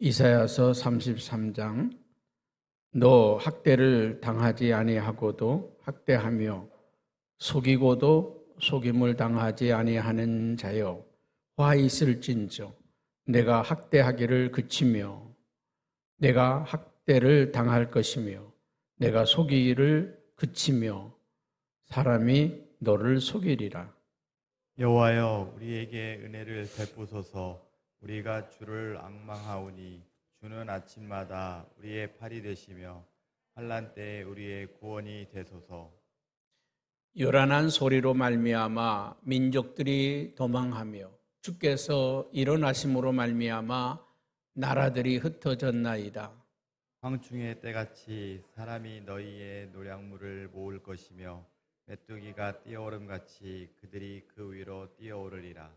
이사야서 33장 너 학대를 당하지 아니하고도 학대하며 속이고도 속임을 당하지 아니하는 자여 화 있을진저 내가 학대하기를 그치며 내가 학대를 당할 것이며 내가 속이기를 그치며 사람이 너를 속이리라. 여호와여 우리에게 은혜를 베푸소서. 우리가 주를 앙망하오니 주는 아침마다 우리의 팔이 되시며 환난 때에 우리의 구원이 되소서. 요란한 소리로 말미암아 민족들이 도망하며 주께서 일어나심으로 말미암아 나라들이 흩어졌나이다. 황충의 때같이 사람이 너희의 노량물을 모을 것이며 메뚜기가 뛰어오름같이 그들이 그 위로 뛰어오르리라.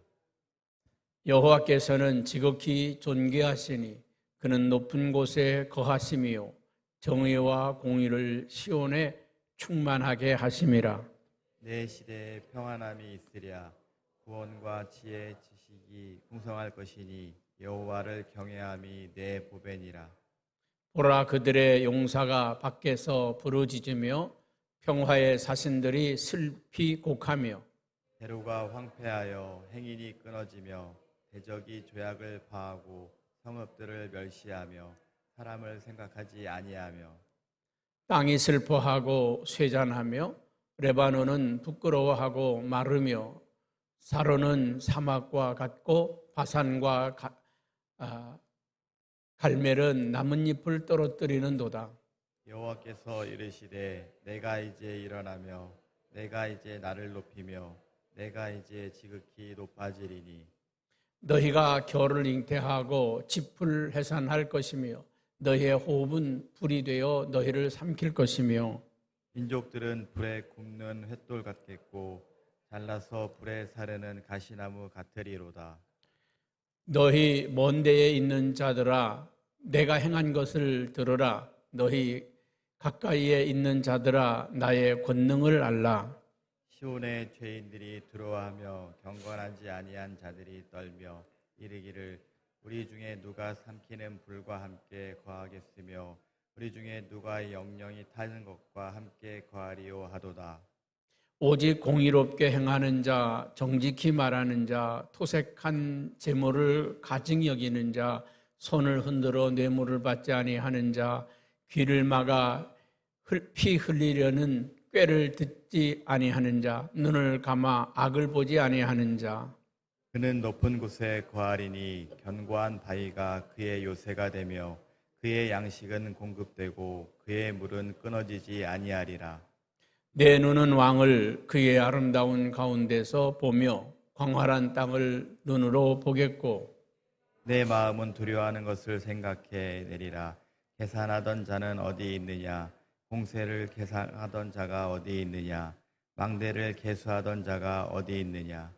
여호와께서는 지극히 존귀하시니 그는 높은 곳에 거하심이요 정의와 공의를 시온에 충만하게 하심이라. 내 시대에 평안함이 있으랴. 구원과 지혜 지식이 풍성할 것이니 여호와를 경외함이 내 보배니라. 보라, 그들의 용사가 밖에서 부르짖으며 평화의 사신들이 슬피 곡하며 대로가 황폐하여 행인이 끊어지며 대적이 조약을 파하고 성읍들을 멸시하며 사람을 생각하지 아니하며 땅이 슬퍼하고 쇠잔하며 레바논은 부끄러워하고 마르며 사론은 사막과 같고 바산과 갈멜은 나뭇잎을 떨어뜨리는도다. 여호와께서 이르시되 내가 이제 일어나며 내가 이제 나를 높이며 내가 이제 지극히 높아지리니 너희가 겨울을 잉태하고 짚을 해산할 것이며 너희의 호흡은 불이 되어 너희를 삼킬 것이며 민족들은 불에 굽는 횃돌 같겠고 잘라서 불에 사르는 가시나무 같으리로다. 너희 먼 데에 있는 자들아 내가 행한 것을 들으라. 너희 가까이에 있는 자들아 나의 권능을 알라. 시온의 죄인들이 두려워하며 경건하지 아니한 자들이 떨며 이르기를 우리 중에 누가 삼키는 불과 함께 거하겠으며 우리 중에 누가 영영이 타는 것과 함께 거하리요 하도다. 오직 공의롭게 행하는 자, 정직히 말하는 자, 토색한 재물을 가증히 여기는 자, 손을 흔들어 뇌물을 받지 아니하는 자, 귀를 막아 피 흘리려는 꾀를 듣지 아니하는 자, 눈을 감아 악을 보지 아니하는 자. 그는 높은 곳에 거하리니 견고한 바위가 그의 요새가 되며 그의 양식은 공급되고 그의 물은 끊어지지 아니하리라. 내 눈은 왕을 그의 아름다운 가운데서 보며 광활한 땅을 눈으로 보겠고 내 마음은 두려워하는 것을 생각해 내리라. 계산하던 자는 어디 있느냐? 공세를 계산하던 자가 어디 있느냐? 망대를 계수하던 자가 어디 있느냐?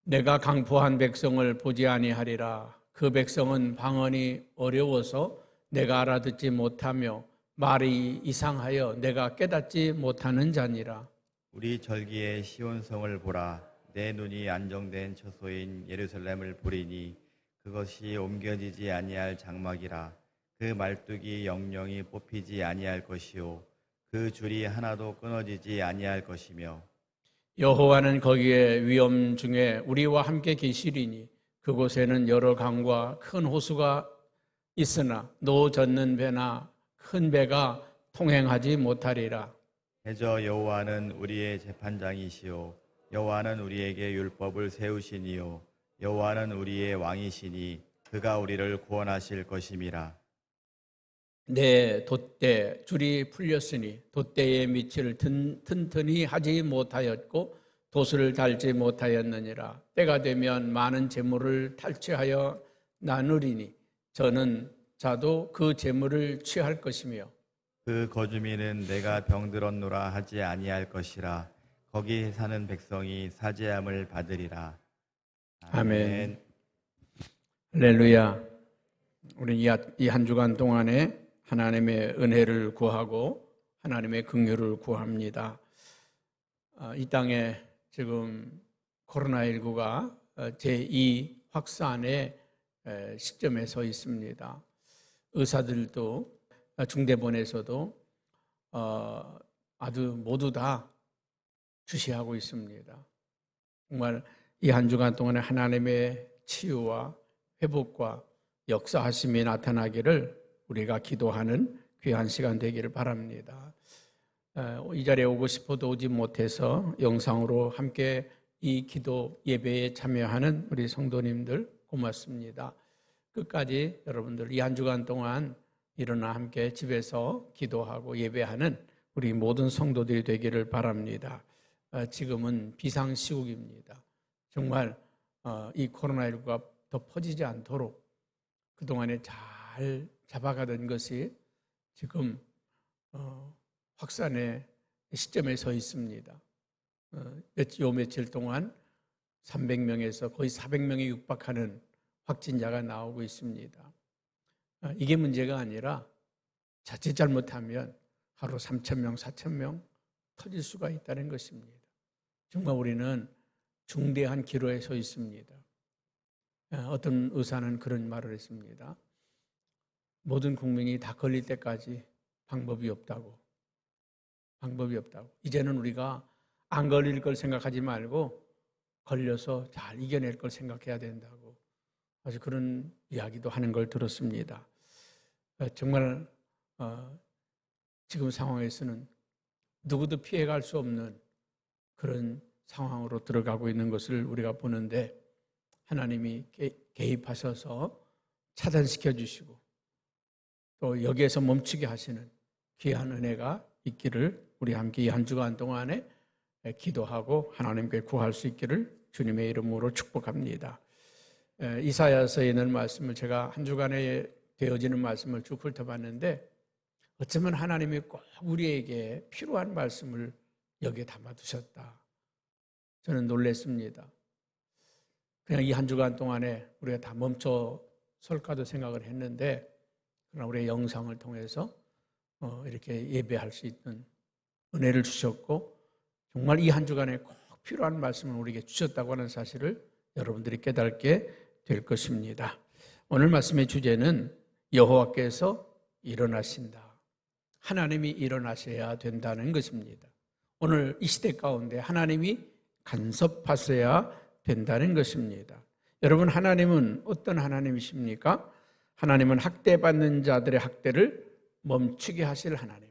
내가 강포한 백성을 보지 아니하리라. 그 백성은 방언이 어려워서 내가 알아듣지 못하며 말이 이상하여 내가 깨닫지 못하는 자니라. 우리 절기의 시온성을 보라. 내 눈이 안정된 처소인 예루살렘을 보리니 그것이 옮겨지지 아니할 장막이라. 그 말뚝이 영영이 뽑히지 아니할 것이요 그 줄이 하나도 끊어지지 아니할 것이며 여호와는 거기에 위엄 중에 우리와 함께 계시리니 그곳에는 여러 강과 큰 호수가 있으나 노 젓는 배나 큰 배가 통행하지 못하리라. 대저 여호와는 우리의 재판장이시요 여호와는 우리에게 율법을 세우시니요 여호와는 우리의 왕이시니 그가 우리를 구원하실 것임이라. 내 돛대 줄이 풀렸으니 돛대의 밑을 튼튼히 하지 못하였고 돛을 달지 못하였느니라. 때가 되면 많은 재물을 탈취하여 나누리니 저는 자도 그 재물을 취할 것이며 그 거주민은 내가 병들었노라 하지 아니할 것이라. 거기 사는 백성이 사죄함을 받으리라. 아멘. 할렐루야. 우리 이 한 주간 동안에 하나님의 은혜를 구하고 하나님의 긍휼을 구합니다. 이 땅에 지금 코로나19가 제2 확산의 시점에 서 있습니다. 의사들도 중대본에서도 아주 모두 다 주시하고 있습니다. 정말 이 한 주간 동안에 하나님의 치유와 회복과 역사하심이 나타나기를 우리가 기도하는 귀한 시간 되기를 바랍니다. 이 자리에 오고 싶어도 오지 못해서 영상으로 함께 이 기도 예배에 참여하는 우리 성도님들 고맙습니다. 끝까지 여러분들 이 한 주간 동안 일어나 함께 집에서 기도하고 예배하는 우리 모든 성도들이 되기를 바랍니다. 지금은 비상시국입니다. 정말 이 코로나19가 더 퍼지지 않도록 그동안에 잘 잡아가던 것이 지금 확산의 시점에 서 있습니다. 요 며칠 동안 300명에서 거의 400명에 육박하는 확진자가 나오고 있습니다. 이게 문제가 아니라 자칫 잘못하면 하루 3,000명, 4,000명 터질 수가 있다는 것입니다. 정말 우리는 중대한 기로에 서 있습니다. 어떤 의사는 그런 말을 했습니다. 모든 국민이 다 걸릴 때까지 방법이 없다고. 이제는 우리가 안 걸릴 걸 생각하지 말고 걸려서 잘 이겨낼 걸 생각해야 된다고. 아주 그런 이야기도 하는 걸 들었습니다. 정말 지금 상황에서는 누구도 피해갈 수 없는 그런 상황으로 들어가고 있는 것을 우리가 보는데 하나님이 개입하셔서 차단시켜 주시고 또 여기에서 멈추게 하시는 귀한 은혜가 있기를 우리 함께 이 한 주간 동안에 기도하고 하나님께 구할 수 있기를 주님의 이름으로 축복합니다. 이사야서에 있는 말씀을 제가 한 주간에 되어지는 말씀을 쭉 훑어봤는데 어쩌면 하나님이 꼭 우리에게 필요한 말씀을 여기에 담아두셨다. 저는 놀랐습니다. 그냥 이 한 주간 동안에 우리가 다 멈춰 설까도 생각을 했는데 그러나 우리의 영상을 통해서 이렇게 예배할 수 있는 은혜를 주셨고 정말 이 한 주간에 꼭 필요한 말씀을 우리에게 주셨다고 하는 사실을 여러분들이 깨닫게 될 것입니다. 오늘 말씀의 주제는 여호와께서 일어나신다. 하나님이 일어나셔야 된다는 것입니다. 오늘 이 시대 가운데 하나님이 간섭하셔야 된다는 것입니다. 여러분, 하나님은 어떤 하나님이십니까? 하나님은 학대받는 자들의 학대를 멈추게 하실 하나님,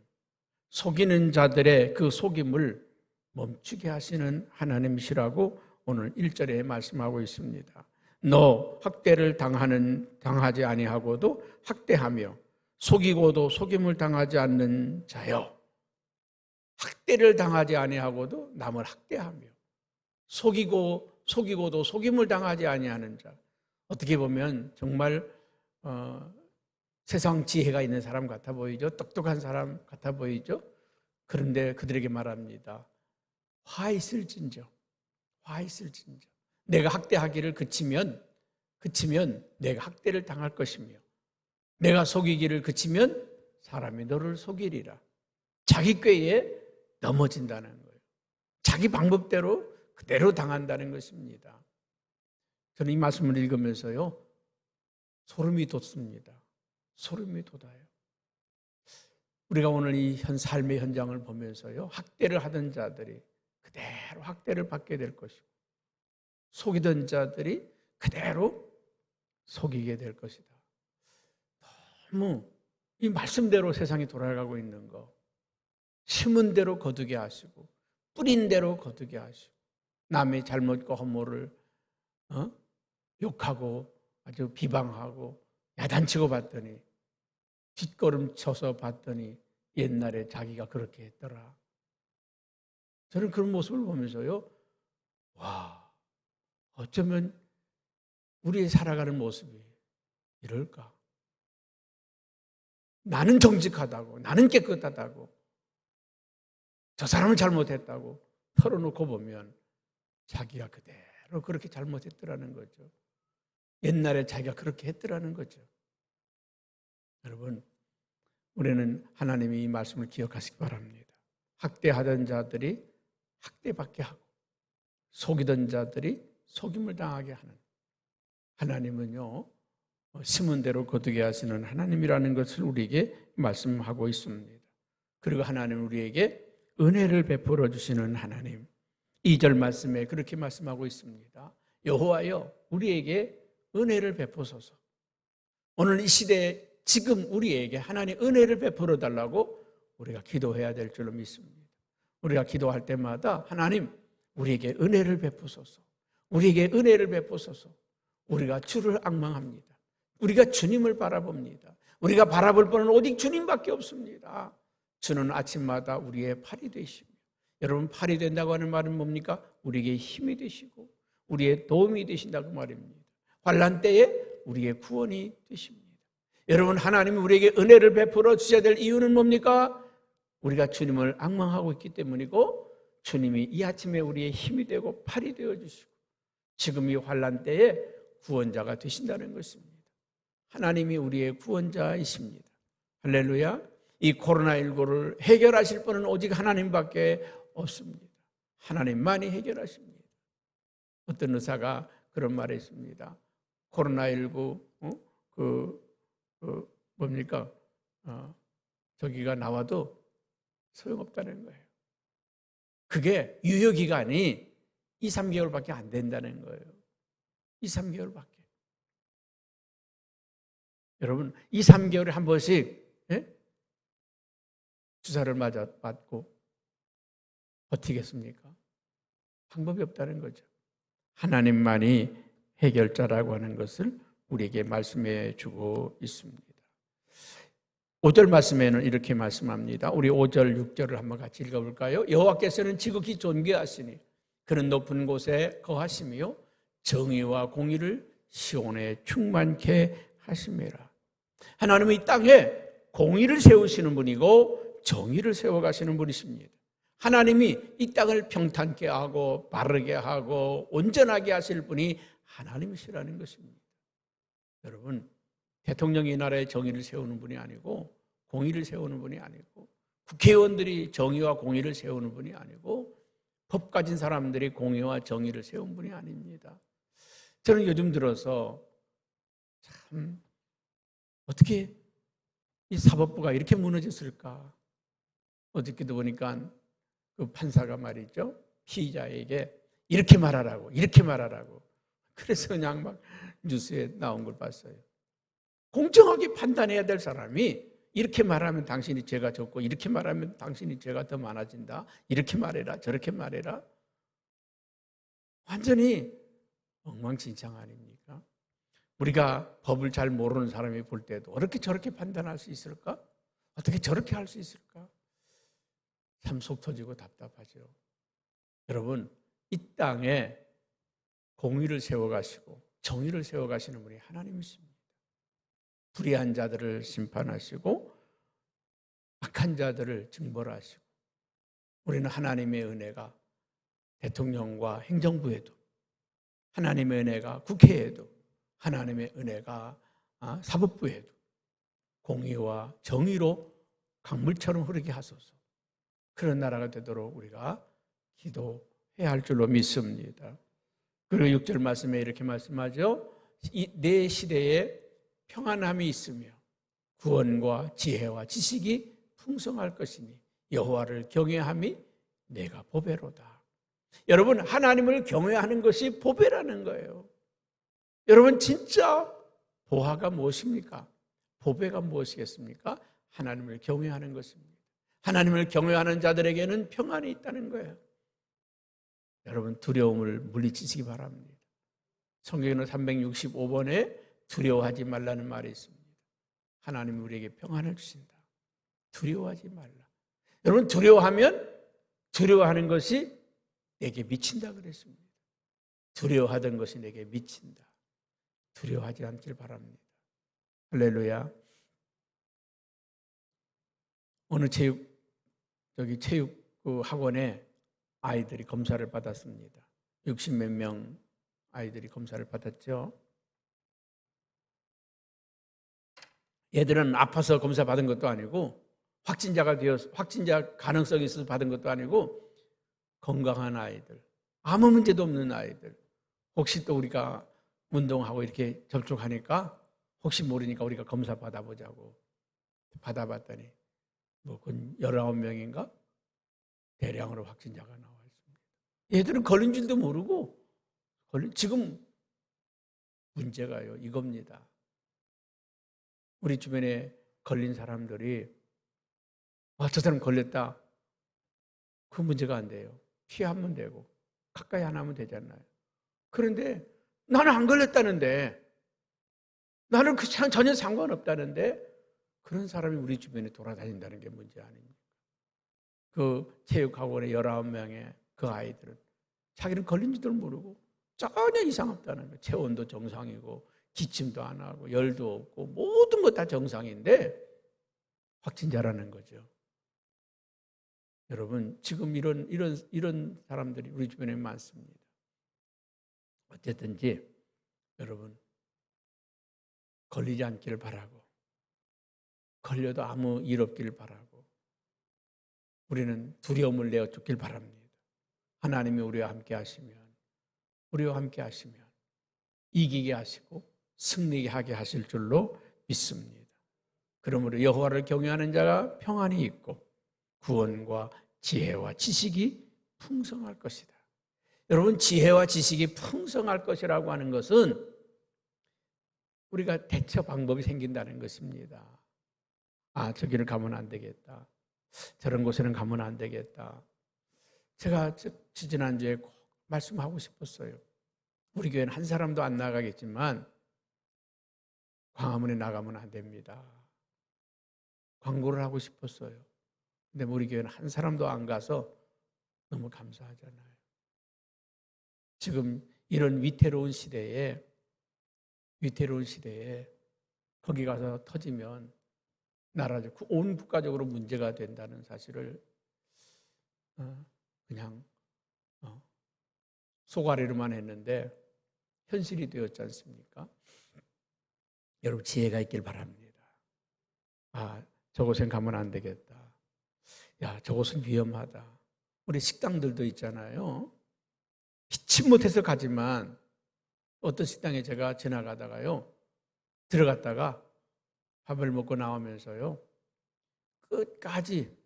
속이는 자들의 그 속임을 멈추게 하시는 하나님이시라고 오늘 1절에 말씀하고 있습니다. 너 학대를 당하지 아니하고도 학대하며 속이고도 속임을 당하지 않는 자여. 학대를 당하지 아니하고도 남을 학대하며 속이고도 속임을 당하지 아니하는 자. 어떻게 보면 정말 세상 지혜가 있는 사람 같아 보이죠. 똑똑한 사람 같아 보이죠. 그런데 그들에게 말합니다. 화 있을진저. 내가 학대하기를 그치면 내가 학대를 당할 것이며 내가 속이기를 그치면 사람이 너를 속이리라. 자기 꾀에 넘어진다는 거예요. 자기 방법대로 그대로 당한다는 것입니다. 저는 이 말씀을 읽으면서요 소름이 돋습니다. 소름이 돋아요. 우리가 오늘 이 삶의 현장을 보면서요 학대를 하던 자들이 그대로 학대를 받게 될 것이고 속이던 자들이 그대로 속이게 될 것이다. 너무 이 말씀대로 세상이 돌아가고 있는 거, 심은 대로 거두게 하시고 뿌린 대로 거두게 하시고 남의 잘못과 허물을 욕하고 아주 비방하고 야단치고 봤더니 뒷걸음 쳐서 봤더니 옛날에 자기가 그렇게 했더라. 저는 그런 모습을 보면서요 와, 어쩌면 우리의 살아가는 모습이 이럴까? 나는 정직하다고, 나는 깨끗하다고, 저 사람은 잘못했다고 털어놓고 보면 자기가 그대로 그렇게 잘못했더라는 거죠. 옛날에 자기가 그렇게 했더라는 거죠. 여러분, 우리는 하나님이 이 말씀을 기억하시기 바랍니다. 학대하던 자들이 학대받게 하고 속이던 자들이 속임을 당하게 하는 하나님은요 심은 대로 거두게 하시는 하나님이라는 것을 우리에게 말씀하고 있습니다. 그리고 하나님은 우리에게 은혜를 베풀어 주시는 하나님. 2절 말씀에 그렇게 말씀하고 있습니다. 여호와여 우리에게 은혜를 베푸소서. 오늘 이 시대에 지금 우리에게 하나님 은혜를 베풀어 달라고 우리가 기도해야 될 줄로 믿습니다. 우리가 기도할 때마다 하나님 우리에게 은혜를 베푸소서. 우리에게 은혜를 베푸소서. 우리가 주를 앙망합니다. 우리가 주님을 바라봅니다. 우리가 바라볼 분은 오직 주님밖에 없습니다. 주는 아침마다 우리의 팔이 되시며, 여러분 팔이 된다고 하는 말은 뭡니까? 우리에게 힘이 되시고 우리의 도움이 되신다고 말입니다. 환난 때에 우리의 구원이 되십니다. 여러분 하나님이 우리에게 은혜를 베풀어 주셔야 될 이유는 뭡니까? 우리가 주님을 앙망하고 있기 때문이고, 주님이 이 아침에 우리의 힘이 되고 팔이 되어주시고 지금 이 환난 때에 구원자가 되신다는 것입니다. 하나님이 우리의 구원자이십니다. 할렐루야. 이 코로나19를 해결하실 분은 오직 하나님밖에 없습니다. 하나님만이 해결하십니다. 어떤 의사가 그런 말을 했습니다. 코로나19 뭡니까? 저기가 나와도 소용없다는 거예요. 그게 유효기간이 2, 3개월밖에 안 된다는 거예요. 2, 3개월밖에. 여러분 2, 3개월에 한 번씩 주사를 맞고 버티겠습니까? 방법이 없다는 거죠. 하나님만이 해결자라고 하는 것을 우리에게 말씀해 주고 있습니다. 5절 말씀에는 이렇게 말씀합니다. 우리 5절, 6절을 한번 같이 읽어볼까요? 여호와께서는 지극히 존귀하시니 그는 높은 곳에 거하시며 정의와 공의를 시온에 충만케 하심이라. 하나님은 이 땅에 공의를 세우시는 분이고 정의를 세워가시는 분이십니다. 하나님이 이 땅을 평탄케 하고 바르게 하고 온전하게 하실 분이 하나님이시라는 것입니다. 여러분 대통령이 이 나라의 정의를 세우는 분이 아니고 공의를 세우는 분이 아니고 국회의원들이 정의와 공의를 세우는 분이 아니고 법 가진 사람들이 공의와 정의를 세운 분이 아닙니다. 저는 요즘 들어서 참 어떻게 이 사법부가 이렇게 무너졌을까? 어저께도 보니까 그 판사가 말이죠, 피의자에게 이렇게 말하라고 그래서 그냥 막 뉴스에 나온 걸 봤어요. 공정하게 판단해야 될 사람이 이렇게 말하면 당신이 죄가 적고 이렇게 말하면 당신이 죄가 더 많아진다, 이렇게 말해라 저렇게 말해라. 완전히 엉망진창 아닙니까? 우리가 법을 잘 모르는 사람이 볼 때도 어떻게 저렇게 판단할 수 있을까? 어떻게 저렇게 할 수 있을까? 참 속 터지고 답답하죠. 여러분 이 땅에 공의를 세워가시고 정의를 세워가시는 분이 하나님이십니다. 불의한 자들을 심판하시고 악한 자들을 징벌하시고, 우리는 하나님의 은혜가 대통령과 행정부에도, 하나님의 은혜가 국회에도, 하나님의 은혜가 사법부에도 공의와 정의로 강물처럼 흐르게 하소서. 그런 나라가 되도록 우리가 기도해야 할 줄로 믿습니다. 그리고 6절 말씀에 이렇게 말씀하죠. 내 시대에 평안함이 있으며 구원과 지혜와 지식이 풍성할 것이니 여호와를 경외함이 내가 보배로다. 여러분 하나님을 경외하는 것이 보배라는 거예요. 여러분 진짜 보화가 무엇입니까? 보배가 무엇이겠습니까? 하나님을 경외하는 것입니다. 하나님을 경외하는 자들에게는 평안이 있다는 거예요. 여러분 두려움을 물리치시기 바랍니다. 성경에는 365번에 두려워하지 말라는 말이 있습니다. 하나님이 우리에게 평안을 주신다. 두려워하지 말라. 여러분 두려워하면 두려워하는 것이 내게 미친다 그랬습니다. 두려워하던 것이 내게 미친다. 두려워하지 않길 바랍니다. 할렐루야. 어느 체육 학원에 아이들이 검사를 받았습니다. 60몇 명 아이들이 검사를 받았죠. 얘들은 아파서 검사 받은 것도 아니고 확진자 가능성이 있어서 받은 것도 아니고 건강한 아이들, 아무 문제도 없는 아이들. 혹시 또 우리가 운동하고 이렇게 접촉하니까 혹시 모르니까 우리가 검사 받아보자고 받아봤더니 뭐 19명인가 대량으로 확진자가 나와 있습니다. 얘들은 걸린 줄도 모르고 지금 문제가요 이겁니다. 우리 주변에 걸린 사람들이 저 사람 걸렸다. 그 문제가 안 돼요. 피하면 되고 가까이 안 하면 되잖아요. 그런데 나는 안 걸렸다는데, 나는 전혀 상관없다는데 그런 사람이 우리 주변에 돌아다닌다는 게 문제 아닙니까? 그 체육학원의 19명의 그 아이들은 자기는 걸린지도 모르고 전혀 이상 없다는 거예요. 체온도 정상이고 기침도 안 하고 열도 없고 모든 것 다 정상인데 확진자라는 거죠. 여러분, 지금 이런 사람들이 우리 주변에 많습니다. 어쨌든지 여러분, 걸리지 않기를 바라고 걸려도 아무 일 없기를 바라고 우리는 두려움을 내어 쫓길 바랍니다. 하나님이 우리와 함께 하시면 이기게 하시고 승리하게 하게 하실 줄로 믿습니다. 그러므로 여호와를 경외하는 자가 평안이 있고 구원과 지혜와 지식이 풍성할 것이다. 여러분, 지혜와 지식이 풍성할 것이라고 하는 것은 우리가 대처 방법이 생긴다는 것입니다. 저기를 가면 안 되겠다. 저런 곳에는 가면 안 되겠다. 제가 지난주에 꼭 말씀하고 싶었어요. 우리 교회는 한 사람도 안 나가겠지만 광화문에 나가면 안 됩니다. 광고를 하고 싶었어요. 근데 우리 교회는 한 사람도 안 가서 너무 감사하잖아요. 지금 이런 위태로운 시대에 거기 가서 터지면 온 국가적으로 문제가 된다는 사실을 그냥 속아리로만 했는데 현실이 되었지 않습니까? 여러분, 지혜가 있길 바랍니다. 저곳엔 가면 안 되겠다. 저곳은 위험하다. 우리 식당들도 있잖아요. 피치 못해서 가지만 어떤 식당에 제가 지나가다가요, 들어갔다가 밥을 먹고 나오면서요, 끝까지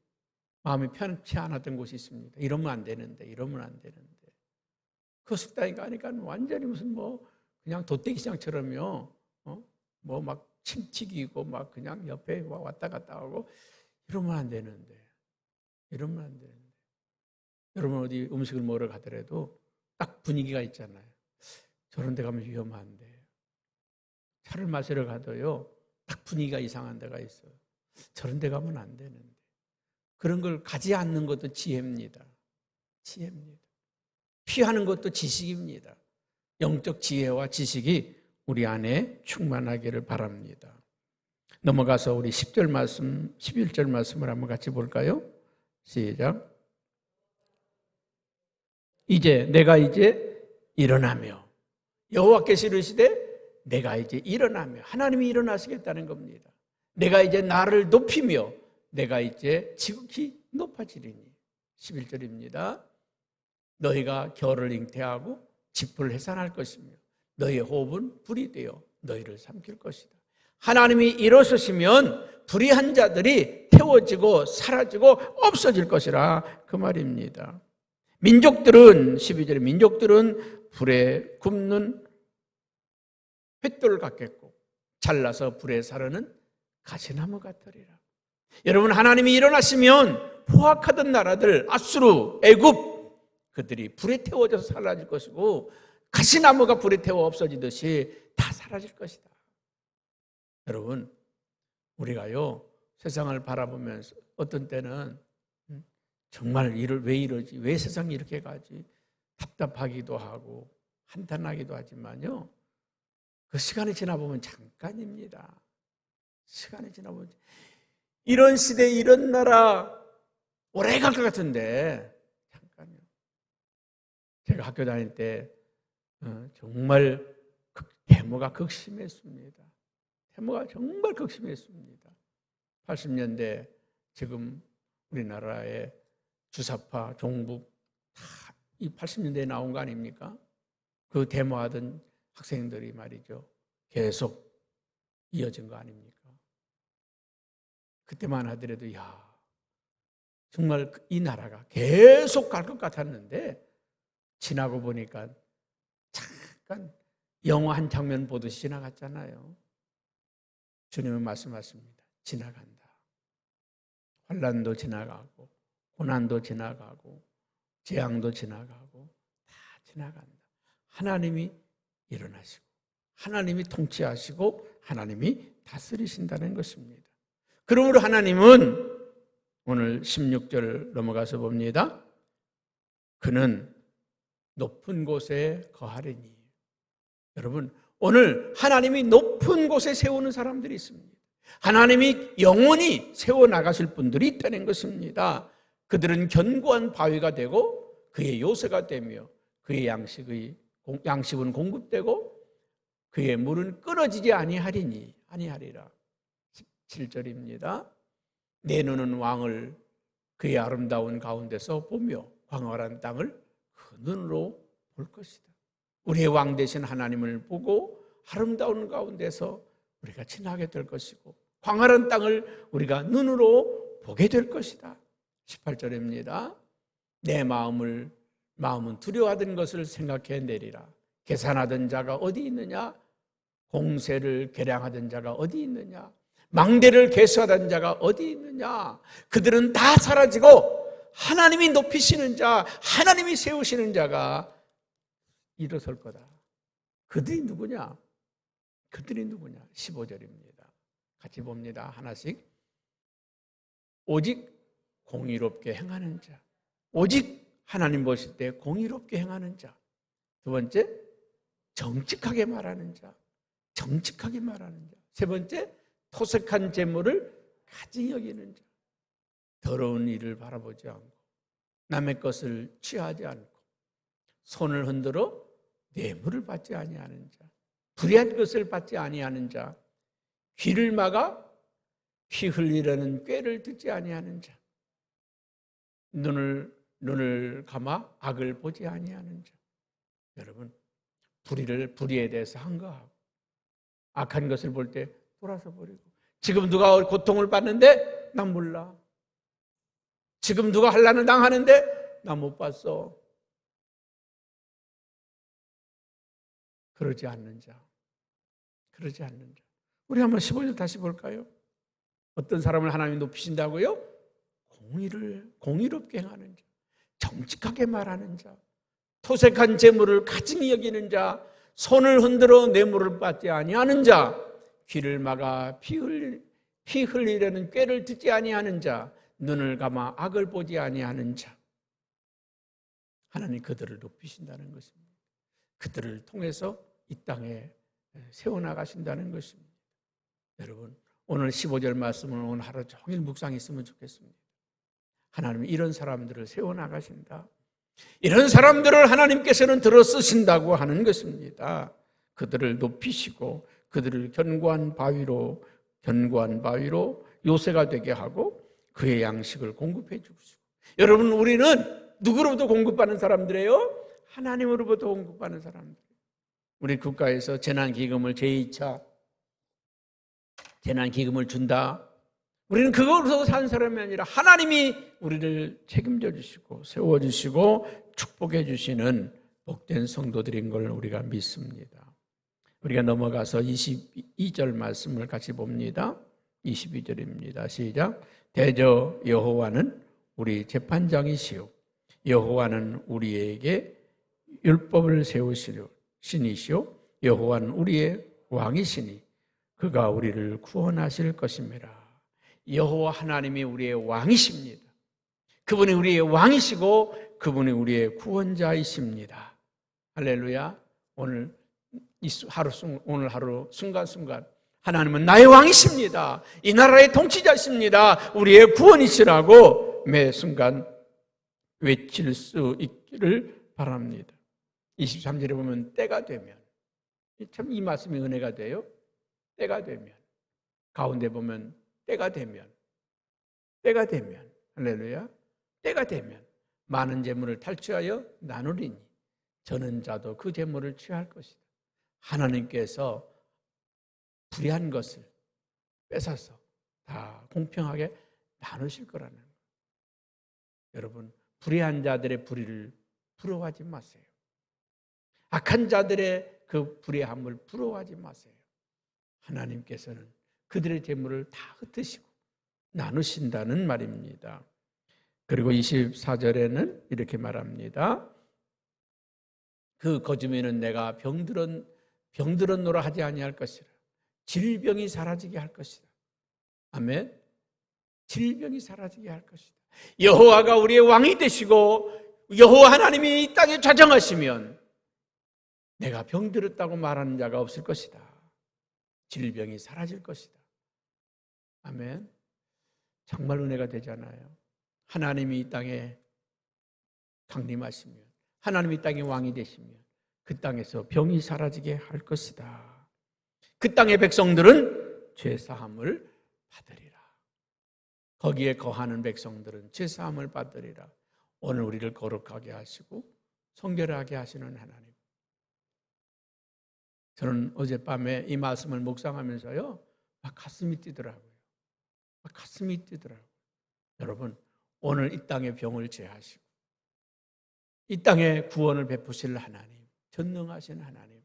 마음이 편치 않았던 곳이 있습니다. 이러면 안 되는데. 그 식당에 가니까 완전히 무슨 그냥 돗대기시장처럼요, 막 침 튀기고 막 그냥 옆에 왔다 갔다 하고 이러면 안 되는데. 여러분, 어디 음식을 먹으러 가더라도 딱 분위기가 있잖아요. 저런 데 가면 위험한데. 차를 마시러 가도요, 딱 분위기가 이상한 데가 있어요. 저런 데 가면 안 되는데. 그런 걸 가지 않는 것도 지혜입니다. 피하는 것도 지식입니다. 영적 지혜와 지식이 우리 안에 충만하기를 바랍니다. 넘어가서 우리 10절 말씀, 11절 말씀을 한번 같이 볼까요? 시작. 내가 일어나며, 여호와께서 이르시되 내가 일어나며, 하나님이 일어나시겠다는 겁니다. 내가 나를 높이며 내가 지극히 높아지리니. 11절입니다. 너희가 겨를 잉태하고 짚을 해산할 것이며 너희의 호흡은 불이 되어 너희를 삼킬 것이다. 하나님이 일어서시면 불의한 자들이 태워지고 사라지고 없어질 것이라, 그 말입니다. 12절에 민족들은 불에 굽는 횃돌 같겠고 잘라서 불에 사르는 가시나무 같으리라. 여러분, 하나님이 일어나시면 포악하던 나라들, 아수르, 애굽, 그들이 불에 태워져서 사라질 것이고 가시나무가 불에 태워 없어지듯이 다 사라질 것이다. 여러분, 우리가요, 세상을 바라보면서 어떤 때는 정말 왜 이러지? 왜 세상이 이렇게 가지? 답답하기도 하고 한탄하기도 하지만요, 그 시간이 지나보면 잠깐입니다. 시간이 지나보면 이런 시대, 이런 나라 오래 갈 것 같은데 잠깐요. 제가 학교 다닐 때 정말 데모가 극심했습니다. 데모가 정말 극심했습니다. 80년대 지금 우리나라의 주사파, 종북 다 이 80년대에 나온 거 아닙니까? 그 데모하던 학생들이 말이죠, 계속 이어진 거 아닙니까? 그때만 하더라도 정말 이 나라가 계속 갈 것 같았는데 지나고 보니까 잠깐 영화 한 장면 보듯이 지나갔잖아요. 주님은 말씀하십니다. 지나간다. 환난도 지나가고 고난도 지나가고 재앙도 지나가고 다 지나간다. 하나님이 일어나시고 하나님이 통치하시고 하나님이 다스리신다는 것입니다. 그러므로 하나님은 오늘 16절 넘어가서 봅니다. 그는 높은 곳에 거하리니. 여러분, 오늘 하나님이 높은 곳에 세우는 사람들이 있습니다. 하나님이 영원히 세워나가실 분들이 있다는 것입니다. 그들은 견고한 바위가 되고 그의 요새가 되며 그의 양식은 공급되고 그의 물은 끊어지지 아니하리라. 17절입니다. 내 눈은 왕을 그의 아름다운 가운데서 보며 광활한 땅을 그 눈으로 볼 것이다. 우리의 왕 되신 하나님을 보고 아름다운 가운데서 우리가 지나게 될 것이고 광활한 땅을 우리가 눈으로 보게 될 것이다. 18절입니다. 내 마음은 두려워하던 것을 생각해 내리라. 계산하던 자가 어디 있느냐? 공세를 계량하던 자가 어디 있느냐? 망대를 계수하던 자가 어디 있느냐? 그들은 다 사라지고 하나님이 높이시는 자, 하나님이 세우시는 자가 일어설 거다. 그들이 누구냐? 15절입니다. 같이 봅니다. 하나씩. 오직 공의롭게 행하는 자. 오직 하나님 보실 때 공의롭게 행하는 자. 두 번째, 정직하게 말하는 자. 정직하게 말하는 자. 세 번째, 토색한 재물을 가증히 여기는 자. 더러운 일을 바라보지 않고 남의 것을 취하지 않고 손을 흔들어 뇌물을 받지 아니하는 자. 불의한 것을 받지 아니하는 자. 귀를 막아 피 흘리려는 꾀를 듣지 아니하는 자. 눈을 감아 악을 보지 아니하는 자. 여러분, 불의에 대해서 항거하고 악한 것을 볼 때 돌아서 버리고, 지금 누가 고통을 받는데 난 몰라. 지금 누가 환난을 당하는데 난 못 봤어. 그러지 않는 자. 우리 한번 15절 다시 볼까요? 어떤 사람을 하나님이 높이신다고요? 공의롭게 행하는 자, 정직하게 말하는 자, 토색한 재물을 가증히 여기는 자, 손을 흔들어 뇌물을 받지 아니하는 자, 귀를 막아 피 흘리려는 꾀를 듣지 아니하는 자, 눈을 감아 악을 보지 아니하는 자. 하나님 그들을 높이신다는 것입니다. 그들을 통해서 이 땅에 세워나가신다는 것입니다. 여러분, 오늘 15절 말씀은 오늘 하루 종일 묵상했으면 좋겠습니다. 하나님이 이런 사람들을 세워나가신다. 이런 사람들을 하나님께서는 들어 쓰신다고 하는 것입니다. 그들을 높이시고 그들을 견고한 바위로 요새가 되게 하고 그의 양식을 공급해 주시고. 여러분, 우리는 누구로부터 공급받는 사람들이에요? 하나님으로부터 공급받는 사람들. 우리 국가에서 재난기금을 제2차 재난기금을 준다. 우리는 그것으로 사는 사람이 아니라 하나님이 우리를 책임져 주시고 세워주시고 축복해 주시는 복된 성도들인 걸 우리가 믿습니다. 우리가 넘어가서 22절 말씀을 같이 봅니다. 22절입니다. 시작. 대저 여호와는 우리 재판장이시오. 여호와는 우리에게 율법을 세우시려 신이시오. 여호와는 우리의 왕이시니 그가 우리를 구원하실 것입니다. 여호와 하나님이 우리의 왕이십니다. 그분이 우리의 왕이시고 그분이 우리의 구원자이십니다. 할렐루야. 오늘 하루 순간순간 하나님은 나의 왕이십니다. 이 나라의 통치자십니다. 우리의 구원이시라고 매 순간 외칠 수 있기를 바랍니다. 23절에 보면 때가 되면, 참 이 말씀이 은혜가 돼요. 때가 되면, 가운데 보면 때가 되면 할렐루야. 때가 되면 많은 재물을 탈취하여 나누리니 저는 자도 그 재물을 취할 것이다. 하나님께서 불의한 것을 뺏어서 다 공평하게 나누실 거라는 거예요. 여러분, 불의한 자들의 불의를 부러워하지 마세요. 악한 자들의 그 불의함을 부러워하지 마세요. 하나님께서는 그들의 재물을 다 흩으시고 나누신다는 말입니다. 그리고 24절에는 이렇게 말합니다. 그 거짓말은 내가 병들었노라 하지 아니할 것이라. 질병이 사라지게 할 것이다. 아멘. 질병이 사라지게 할 것이다. 여호와가 우리의 왕이 되시고 여호와 하나님이 이 땅에 좌정하시면 내가 병들었다고 말하는 자가 없을 것이다. 질병이 사라질 것이다. 아멘. 정말 은혜가 되잖아요. 하나님이 이 땅에 강림하시면, 하나님이 이 땅의 왕이 되시면 그 땅에서 병이 사라지게 할 것이다. 그 땅의 백성들은 죄사함을 받으리라. 거기에 거하는 백성들은 죄사함을 받으리라. 오늘 우리를 거룩하게 하시고 성결하게 하시는 하나님. 저는 어젯밤에 이 말씀을 묵상하면서요, 막 가슴이 뛰더라고요. 가슴이 뛰더라고요. 여러분, 오늘 이 땅의 병을 제하시고 이 땅에 구원을 베푸실 하나님, 전능하신 하나님,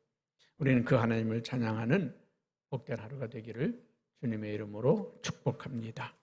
우리는 그 하나님을 찬양하는 복된 하루가 되기를 주님의 이름으로 축복합니다.